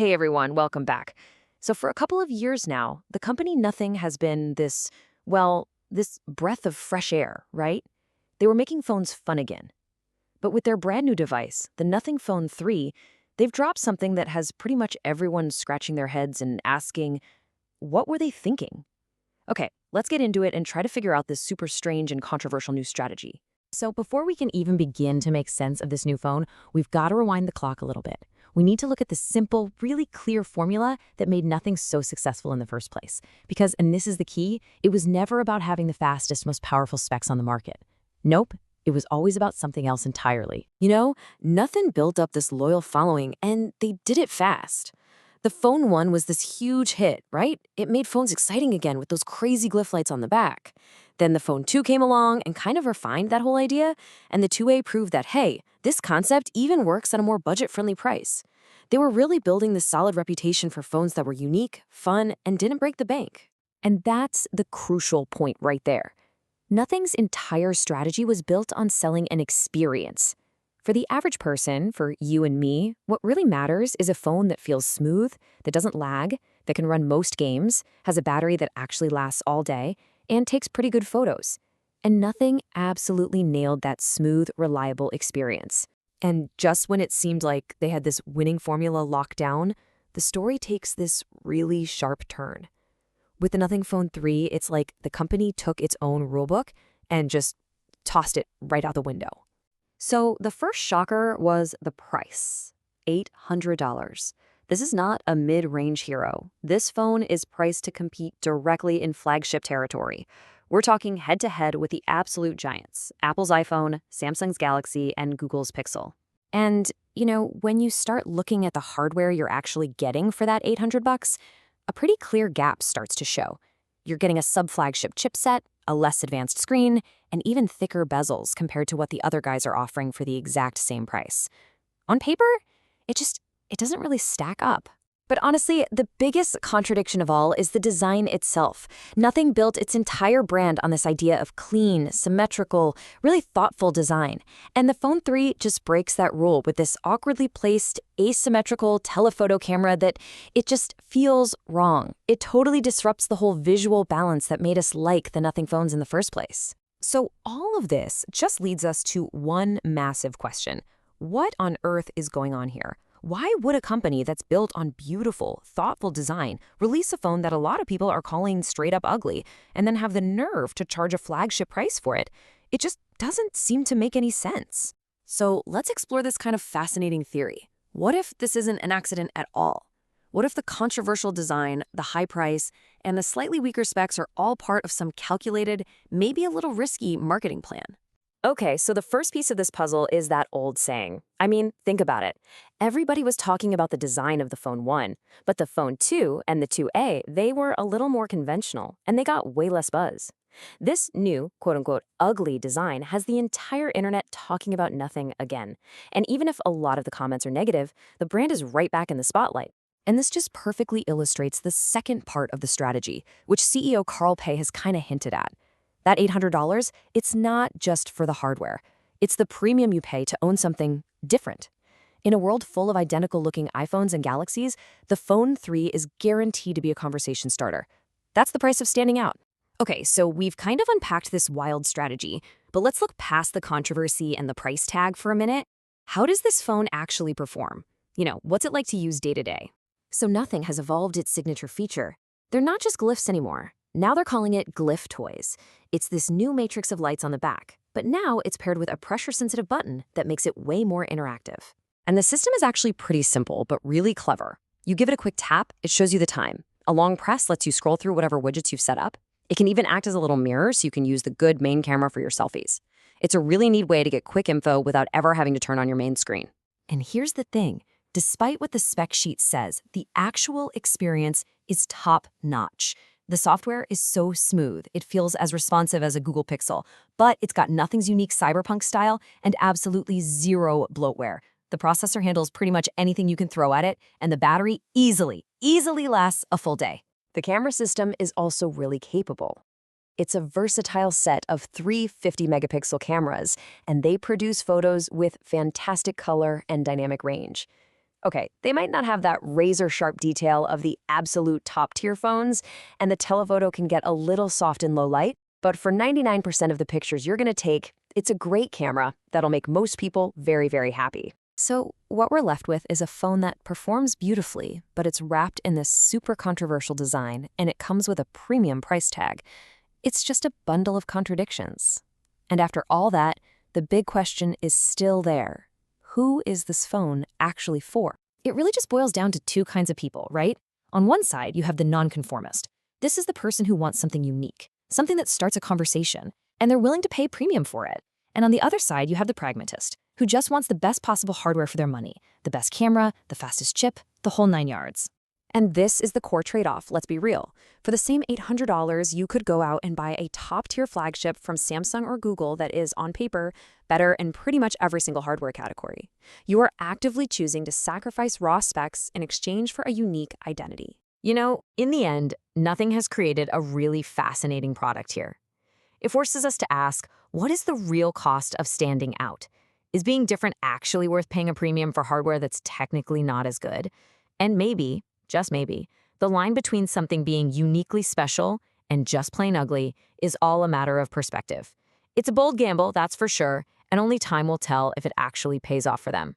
Hey everyone, welcome back. So, for a couple of years now, the company Nothing has been this breath of fresh air, right? They were making phones fun again. But with their brand new device, the Nothing Phone 3, they've dropped something that has pretty much everyone scratching their heads and asking, what were they thinking? Okay, let's get into it and try to figure out this super strange and controversial new strategy. So before we can even begin to make sense of this new phone, we've got to rewind the clock a little bit. We need to look at the simple, really clear formula that made Nothing so successful in the first place. Because, and this is the key, it was never about having the fastest, most powerful specs on the market. Nope, it was always about something else entirely. Nothing built up this loyal following, and they did it fast. The Phone 1 was this huge hit, right? It made phones exciting again with those crazy glyph lights on the back. Then the Phone 2 came along and kind of refined that whole idea, and the 2A proved that, hey, this concept even works at a more budget-friendly price. They were really building this solid reputation for phones that were unique, fun, and didn't break the bank. And that's the crucial point right there. Nothing's entire strategy was built on selling an experience. For the average person, for you and me, what really matters is a phone that feels smooth, that doesn't lag, that can run most games, has a battery that actually lasts all day, and takes pretty good photos. And Nothing absolutely nailed that smooth, reliable experience. And just when it seemed like they had this winning formula locked down, the story takes this really sharp turn. With the Nothing Phone 3, it's like the company took its own rulebook and just tossed it right out the window. So the first shocker was the price, $800. This is not a mid-range hero. This phone is priced to compete directly in flagship territory. We're talking head-to-head with the absolute giants, Apple's iPhone, Samsung's Galaxy, and Google's Pixel. And, when you start looking at the hardware you're actually getting for that $800, a pretty clear gap starts to show. You're getting a sub-flagship chipset, a less advanced screen, and even thicker bezels compared to what the other guys are offering for the exact same price. On paper, it doesn't really stack up. But honestly, the biggest contradiction of all is the design itself. Nothing built its entire brand on this idea of clean, symmetrical, really thoughtful design. And the Phone 3 just breaks that rule with this awkwardly placed, asymmetrical telephoto camera that it just feels wrong. It totally disrupts the whole visual balance that made us like the Nothing phones in the first place. So all of this just leads us to one massive question. What on earth is going on here? Why would a company that's built on beautiful, thoughtful design release a phone that a lot of people are calling straight up ugly and then have the nerve to charge a flagship price for it? It just doesn't seem to make any sense. So let's explore this kind of fascinating theory. What if this isn't an accident at all? What if the controversial design, the high price, and the slightly weaker specs are all part of some calculated, maybe a little risky marketing plan? Okay, so the first piece of this puzzle is that old saying. I mean, think about it. Everybody was talking about the design of the Phone 1, but the Phone 2 and the 2A, they were a little more conventional, and they got way less buzz. This new, quote-unquote, ugly design has the entire internet talking about Nothing again. And even if a lot of the comments are negative, the brand is right back in the spotlight. And this just perfectly illustrates the second part of the strategy, which CEO Carl Pei has kind of hinted at. That $800, it's not just for the hardware. It's the premium you pay to own something different. In a world full of identical-looking iPhones and Galaxies, the Phone 3 is guaranteed to be a conversation starter. That's the price of standing out. Okay, so we've kind of unpacked this wild strategy, but let's look past the controversy and the price tag for a minute. How does this phone actually perform? What's it like to use day to day? So Nothing has evolved its signature feature. They're not just glyphs anymore. Now they're calling it Glyph Toys. It's this new matrix of lights on the back, but now it's paired with a pressure-sensitive button that makes it way more interactive. And the system is actually pretty simple, but really clever. You give it a quick tap, it shows you the time. A long press lets you scroll through whatever widgets you've set up. It can even act as a little mirror so you can use the good main camera for your selfies. It's a really neat way to get quick info without ever having to turn on your main screen. And here's the thing. Despite what the spec sheet says, the actual experience is top-notch. The software is so smooth, it feels as responsive as a Google Pixel, but it's got Nothing's unique cyberpunk style and absolutely zero bloatware. The processor handles pretty much anything you can throw at it, and the battery easily lasts a full day. The camera system is also really capable. It's a versatile set of three 50-megapixel cameras, and they produce photos with fantastic color and dynamic range. Okay, they might not have that razor-sharp detail of the absolute top-tier phones, and the telephoto can get a little soft in low light, but for 99% of the pictures you're going to take, it's a great camera that'll make most people very, very happy. So what we're left with is a phone that performs beautifully, but it's wrapped in this super controversial design, and it comes with a premium price tag. It's just a bundle of contradictions. And after all that, the big question is still there. Who is this phone actually for? It really just boils down to two kinds of people, right? On one side, you have the nonconformist. This is the person who wants something unique, something that starts a conversation, and they're willing to pay premium for it. And on the other side, you have the pragmatist, who just wants the best possible hardware for their money, the best camera, the fastest chip, the whole 9 yards. And this is the core trade-off, let's be real. For the same $800, you could go out and buy a top-tier flagship from Samsung or Google that is, on paper, better in pretty much every single hardware category. You are actively choosing to sacrifice raw specs in exchange for a unique identity. You know, in the end, nothing has created a really fascinating product here. It forces us to ask, what is the real cost of standing out? Is being different actually worth paying a premium for hardware that's technically not as good? And maybe, just maybe, the line between something being uniquely special and just plain ugly is all a matter of perspective. It's a bold gamble, that's for sure, and only time will tell if it actually pays off for them.